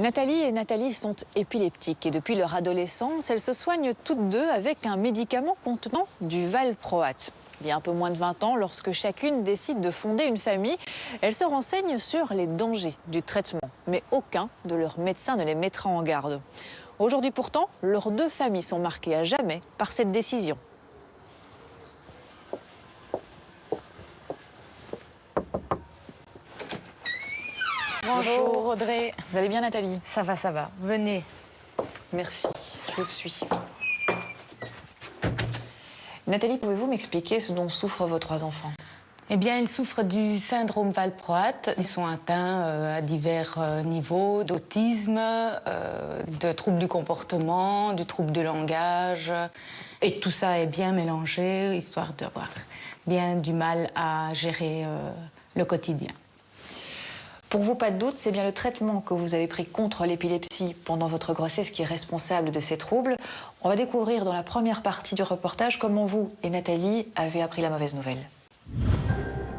Nathalie sont épileptiques et depuis leur adolescence, elles se soignent toutes deux avec un médicament contenant du valproate. Il y a un peu moins de 20 ans, lorsque chacune décide de fonder une famille, elles se renseignent sur les dangers du traitement. Mais aucun de leurs médecins ne les mettra en garde. Aujourd'hui pourtant, leurs deux familles sont marquées à jamais par cette décision. Bonjour Audrey. Vous allez bien Nathalie? Ça va. Venez. Merci, je vous suis. Nathalie, pouvez-vous m'expliquer ce dont souffrent vos trois enfants? Eh bien, ils souffrent du syndrome valproate. Ils sont atteints à divers niveaux d'autisme, de troubles du comportement, du trouble du langage. Et tout ça est bien mélangé, histoire d'avoir bien du mal à gérer le quotidien. Pour vous, pas de doute, c'est bien le traitement que vous avez pris contre l'épilepsie pendant votre grossesse qui est responsable de ces troubles. On va découvrir dans la première partie du reportage comment vous et Nathalie avez appris la mauvaise nouvelle.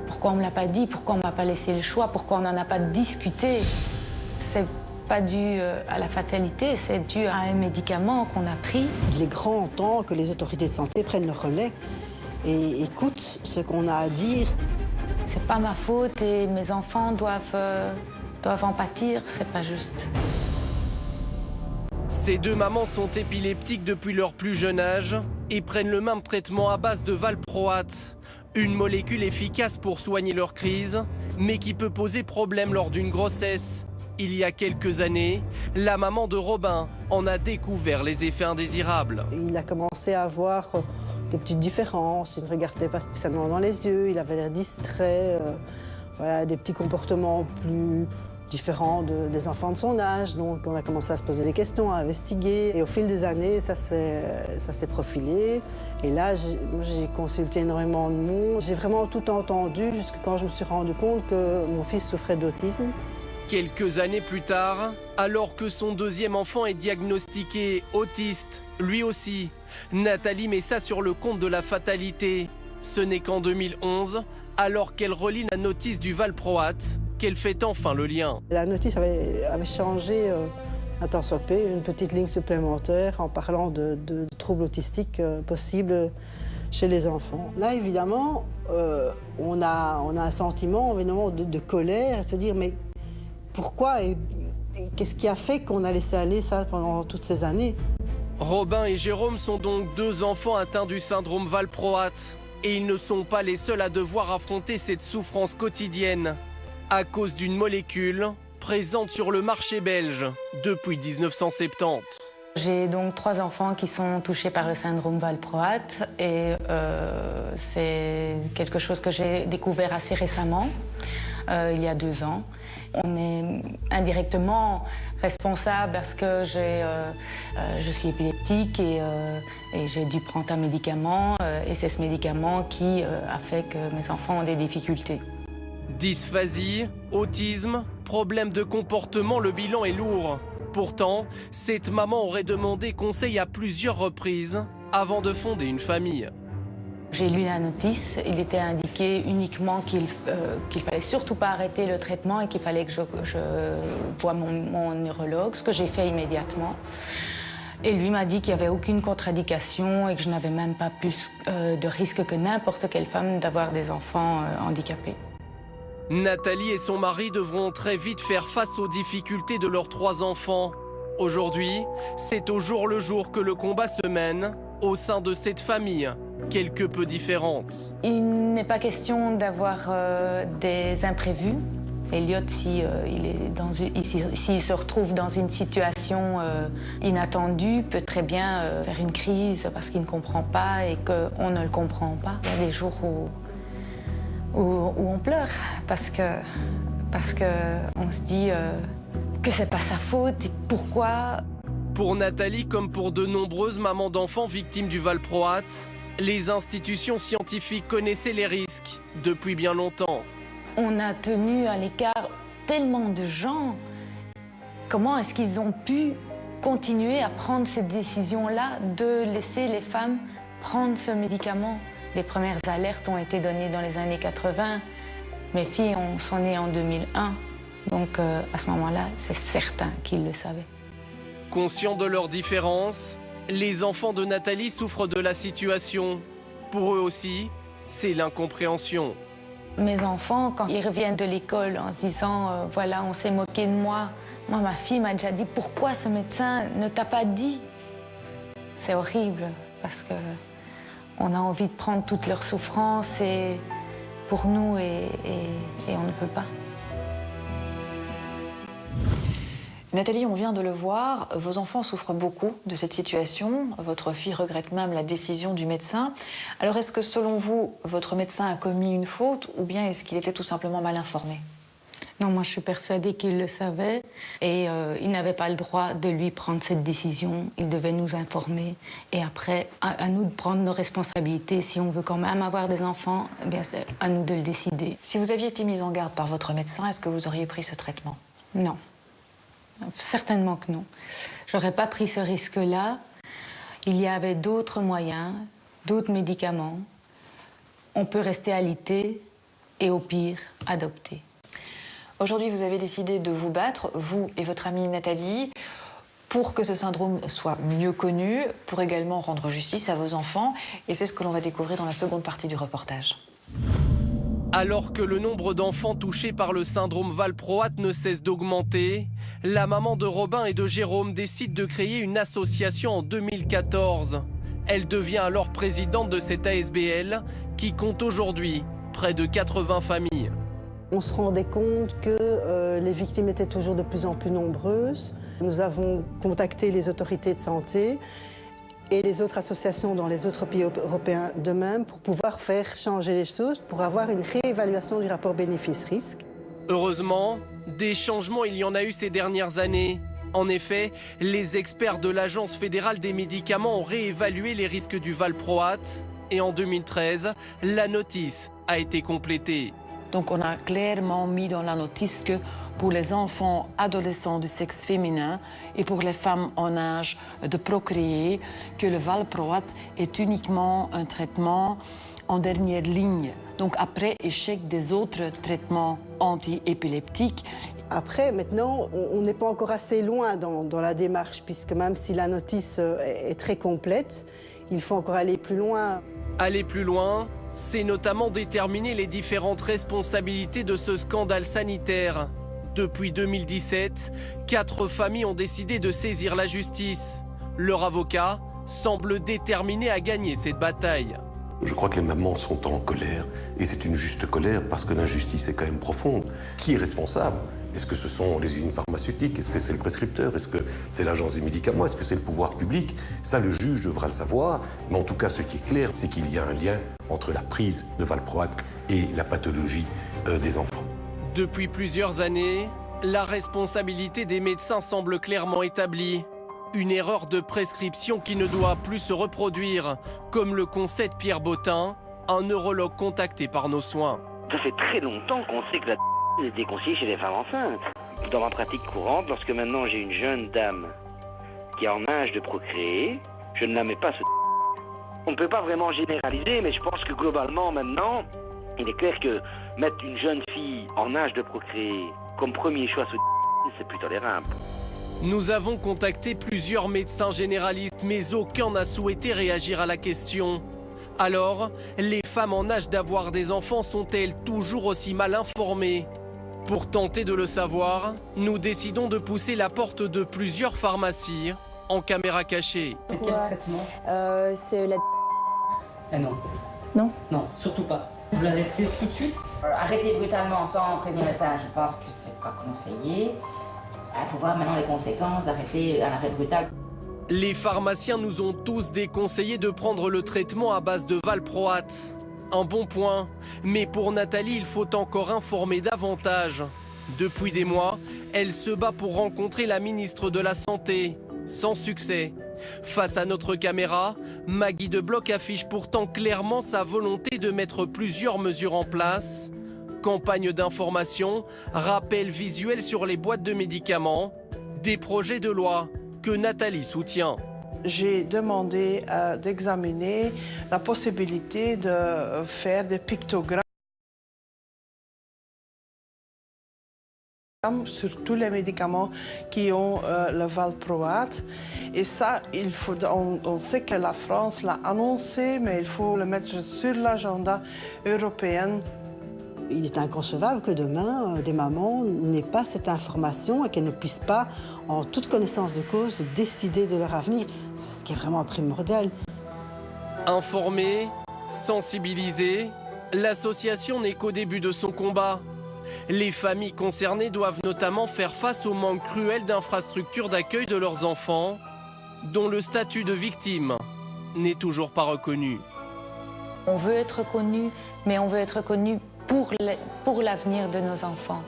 Pourquoi on ne me l'a pas dit? Pourquoi on ne m'a pas laissé le choix? Pourquoi on n'en a pas discuté? C'est pas dû à la fatalité, c'est dû à un médicament qu'on a pris. Il est grand temps que les autorités de santé prennent le relais et écoutent ce qu'on a à dire. C'est pas ma faute et mes enfants doivent en pâtir, c'est pas juste. Ces deux mamans sont épileptiques depuis leur plus jeune âge et prennent le même traitement à base de valproate, une molécule efficace pour soigner leur crise, mais qui peut poser problème lors d'une grossesse. Il y a quelques années, la maman de Robin en a découvert les effets indésirables. Il a commencé à avoir des petites différences, il ne regardait pas spécialement dans les yeux, il avait l'air distrait, voilà, des petits comportements plus différents des enfants de son âge. Donc on a commencé à se poser des questions, à investiguer. Et au fil des années, ça s'est profilé. Et là, j'ai consulté énormément de monde. J'ai vraiment tout entendu jusqu'à quand je me suis rendu compte que mon fils souffrait d'autisme. Quelques années plus tard, alors que son deuxième enfant est diagnostiqué autiste, lui aussi, Nathalie met ça sur le compte de la fatalité. Ce n'est qu'en 2011, alors qu'elle relit la notice du valproate, qu'elle fait enfin le lien. La notice avait changé un tant soit peu, une petite ligne supplémentaire en parlant de troubles autistiques possibles chez les enfants. Là, évidemment, on a un sentiment évidemment, de colère, à se dire mais pourquoi et qu'est-ce qui a fait qu'on a laissé aller ça pendant toutes ces années? Robin et Jérôme sont donc deux enfants atteints du syndrome valproate. Et ils ne sont pas les seuls à devoir affronter cette souffrance quotidienne à cause d'une molécule présente sur le marché belge depuis 1970. J'ai donc 3 enfants qui sont touchés par le syndrome valproate et c'est quelque chose que j'ai découvert assez récemment, il y a 2 ans. On est indirectement responsable parce que je suis épileptique et j'ai dû prendre un médicament et c'est ce médicament qui a fait que mes enfants ont des difficultés. Dysphasie, autisme, problème de comportement, le bilan est lourd. Pourtant, cette maman aurait demandé conseil à plusieurs reprises avant de fonder une famille. J'ai lu la notice, il était indiqué uniquement qu'il fallait surtout pas arrêter le traitement et qu'il fallait que je voie mon neurologue, ce que j'ai fait immédiatement. Et lui m'a dit qu'il n'y avait aucune contre-indication et que je n'avais même pas plus de risque que n'importe quelle femme d'avoir des enfants handicapés. Nathalie et son mari devront très vite faire face aux difficultés de leurs 3 enfants. Aujourd'hui, c'est au jour le jour que le combat se mène au sein de cette famille, quelque peu différente. Il n'est pas question d'avoir des imprévus. Elliot, s'il se retrouve dans une situation inattendue, peut très bien faire une crise parce qu'il ne comprend pas et qu'on ne le comprend pas. Il y a des jours où on pleure parce que on se dit que c'est pas sa faute et pourquoi. Pour Nathalie, comme pour de nombreuses mamans d'enfants victimes du valproate, les institutions scientifiques connaissaient les risques depuis bien longtemps. On a tenu à l'écart tellement de gens. Comment est-ce qu'ils ont pu continuer à prendre cette décision-là de laisser les femmes prendre ce médicament? Les premières alertes ont été données dans les années 80. Mes filles sont nées en 2001. Donc à ce moment-là, c'est certain qu'ils le savaient. Conscients de leurs différences, les enfants de Nathalie souffrent de la situation. Pour eux aussi, c'est l'incompréhension. Mes enfants, quand ils reviennent de l'école en se disant voilà, on s'est moqué de moi. Moi, ma fille m'a déjà dit pourquoi ce médecin ne t'a pas dit. C'est horrible parce que on a envie de prendre toute leur souffrance et pour nous et on ne peut pas. Nathalie, on vient de le voir, vos enfants souffrent beaucoup de cette situation. Votre fille regrette même la décision du médecin. Alors est-ce que selon vous, votre médecin a commis une faute ou bien est-ce qu'il était tout simplement mal informé? Non, moi je suis persuadée qu'il le savait et il n'avait pas le droit de lui prendre cette décision. Il devait nous informer et après, à nous de prendre nos responsabilités. Si on veut quand même avoir des enfants, eh bien c'est à nous de le décider. Si vous aviez été mise en garde par votre médecin, est-ce que vous auriez pris ce traitement? Non. Certainement que non. Je n'aurais pas pris ce risque-là. Il y avait d'autres moyens, d'autres médicaments. On peut rester alité et au pire, adopter. Aujourd'hui, vous avez décidé de vous battre, vous et votre amie Nathalie, pour que ce syndrome soit mieux connu, pour également rendre justice à vos enfants. Et c'est ce que l'on va découvrir dans la seconde partie du reportage. Alors que le nombre d'enfants touchés par le syndrome valproate ne cesse d'augmenter, la maman de Robin et de Jérôme décide de créer une association en 2014. Elle devient alors présidente de cette ASBL qui compte aujourd'hui près de 80 familles. On se rendait compte que les victimes étaient toujours de plus en plus nombreuses. Nous avons contacté les autorités de santé et les autres associations dans les autres pays européens de même pour pouvoir faire changer les choses, pour avoir une réévaluation du rapport bénéfice-risque. Heureusement, des changements il y en a eu ces dernières années. En effet, les experts de l'Agence fédérale des médicaments ont réévalué les risques du valproate et en 2013, la notice a été complétée. Donc on a clairement mis dans la notice que pour les enfants adolescents du sexe féminin et pour les femmes en âge de procréer, que le valproate est uniquement un traitement en dernière ligne. Donc après échec des autres traitements anti-épileptiques. Après, maintenant, on n'est pas encore assez loin dans la démarche, puisque même si la notice est très complète, il faut encore aller plus loin. Aller plus loin, c'est notamment déterminer les différentes responsabilités de ce scandale sanitaire. Depuis 2017, 4 familles ont décidé de saisir la justice. Leur avocat semble déterminé à gagner cette bataille. Je crois que les mamans sont en colère, et c'est une juste colère parce que l'injustice est quand même profonde. Qui est responsable? Est-ce que ce sont les usines pharmaceutiques? Est-ce que c'est le prescripteur? Est-ce que c'est l'agence des médicaments? Est-ce que c'est le pouvoir public? Ça, le juge devra le savoir. Mais en tout cas, ce qui est clair, c'est qu'il y a un lien entre la prise de valproate et la pathologie des enfants. Depuis plusieurs années, la responsabilité des médecins semble clairement établie. Une erreur de prescription qui ne doit plus se reproduire, comme le concède Pierre Bottin, un neurologue contacté par nos soins. Ça fait très longtemps qu'on sait que la est déconseillée chez les femmes enceintes. Dans ma pratique courante, lorsque maintenant j'ai une jeune dame qui est en âge de procréer, je ne la mets pas ce. On ne peut pas vraiment généraliser, mais je pense que globalement maintenant, il est clair que mettre une jeune fille en âge de procréer comme premier choix ce c'est plus tolérable. Nous avons contacté plusieurs médecins généralistes, mais aucun n'a souhaité réagir à la question. Alors, les femmes en âge d'avoir des enfants sont-elles toujours aussi mal informées? Pour tenter de le savoir, nous décidons de pousser la porte de plusieurs pharmacies en caméra cachée. C'est quel traitement? C'est la... Ah non. Non? Non, surtout pas. Vous l'arrêtez tout de suite? Arrêter brutalement sans prévenir le médecin, je pense que c'est pas conseillé. Il faut voir maintenant les conséquences d'arrêter un arrêt brutal. Les pharmaciens nous ont tous déconseillé de prendre le traitement à base de valproate. Un bon point, mais pour Nathalie, il faut encore informer davantage. Depuis des mois, elle se bat pour rencontrer la ministre de la Santé, sans succès. Face à notre caméra, Maggie de Bloch affiche pourtant clairement sa volonté de mettre plusieurs mesures en place. Campagne d'information, rappel visuel sur les boîtes de médicaments, des projets de loi que Nathalie soutient. J'ai demandé d'examiner la possibilité de faire des pictogrammes sur tous les médicaments qui ont le valproate. Et ça, on sait que la France l'a annoncé, mais il faut le mettre sur l'agenda européen. Il est inconcevable que demain, des mamans n'aient pas cette information et qu'elles ne puissent pas, en toute connaissance de cause, décider de leur avenir. C'est ce qui est vraiment primordial. Informer, sensibiliser, l'association n'est qu'au début de son combat. Les familles concernées doivent notamment faire face au manque cruel d'infrastructures d'accueil de leurs enfants, dont le statut de victime n'est toujours pas reconnu. On veut être reconnu, mais on veut être reconnu pour l'avenir de nos enfants.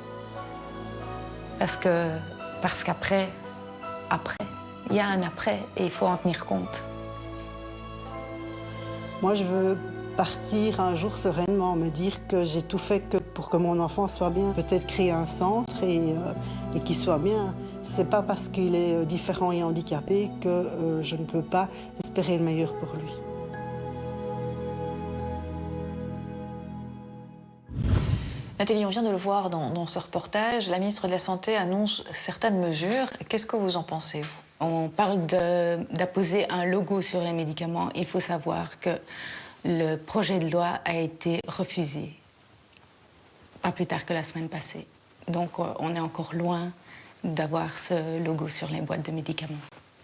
Parce qu'après, il y a un après et il faut en tenir compte. Moi, je veux partir un jour sereinement, me dire que j'ai tout fait pour que mon enfant soit bien. Peut-être créer un centre et qu'il soit bien. C'est pas parce qu'il est différent et handicapé que je ne peux pas espérer le meilleur pour lui. Nathalie, on vient de le voir dans ce reportage, la ministre de la Santé annonce certaines mesures. Qu'est-ce que vous en pensez, vous ? On parle d'apposer un logo sur les médicaments. Il faut savoir que le projet de loi a été refusé, pas plus tard que la semaine passée. Donc on est encore loin d'avoir ce logo sur les boîtes de médicaments.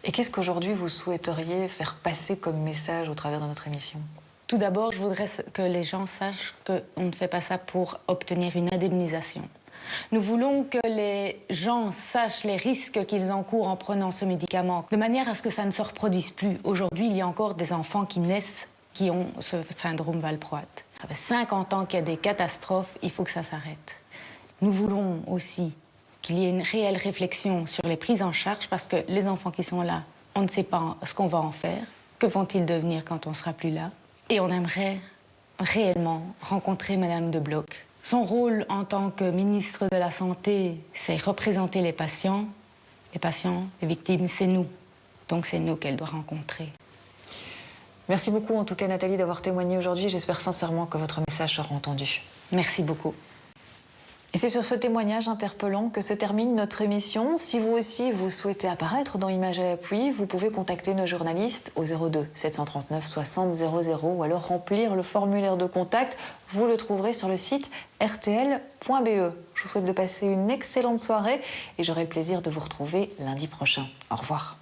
Et qu'est-ce qu'aujourd'hui vous souhaiteriez faire passer comme message au travers de notre émission ? Tout d'abord, je voudrais que les gens sachent qu'on ne fait pas ça pour obtenir une indemnisation. Nous voulons que les gens sachent les risques qu'ils encourent en prenant ce médicament, de manière à ce que ça ne se reproduise plus. Aujourd'hui, il y a encore des enfants qui naissent qui ont ce syndrome valproate. Ça fait 50 ans qu'il y a des catastrophes, il faut que ça s'arrête. Nous voulons aussi qu'il y ait une réelle réflexion sur les prises en charge, parce que les enfants qui sont là, on ne sait pas ce qu'on va en faire. Que vont-ils devenir quand on ne sera plus là? Et on aimerait réellement rencontrer Madame de Bloch. Son rôle en tant que ministre de la Santé, c'est représenter les patients. Les victimes, c'est nous. Donc c'est nous qu'elle doit rencontrer. Merci beaucoup en tout cas Nathalie d'avoir témoigné aujourd'hui. J'espère sincèrement que votre message sera entendu. Merci beaucoup. Et c'est sur ce témoignage interpellant que se termine notre émission. Si vous aussi vous souhaitez apparaître dans Images à l'appui, vous pouvez contacter nos journalistes au 02 739 60 00 ou alors remplir le formulaire de contact. Vous le trouverez sur le site rtl.be. Je vous souhaite de passer une excellente soirée et j'aurai le plaisir de vous retrouver lundi prochain. Au revoir.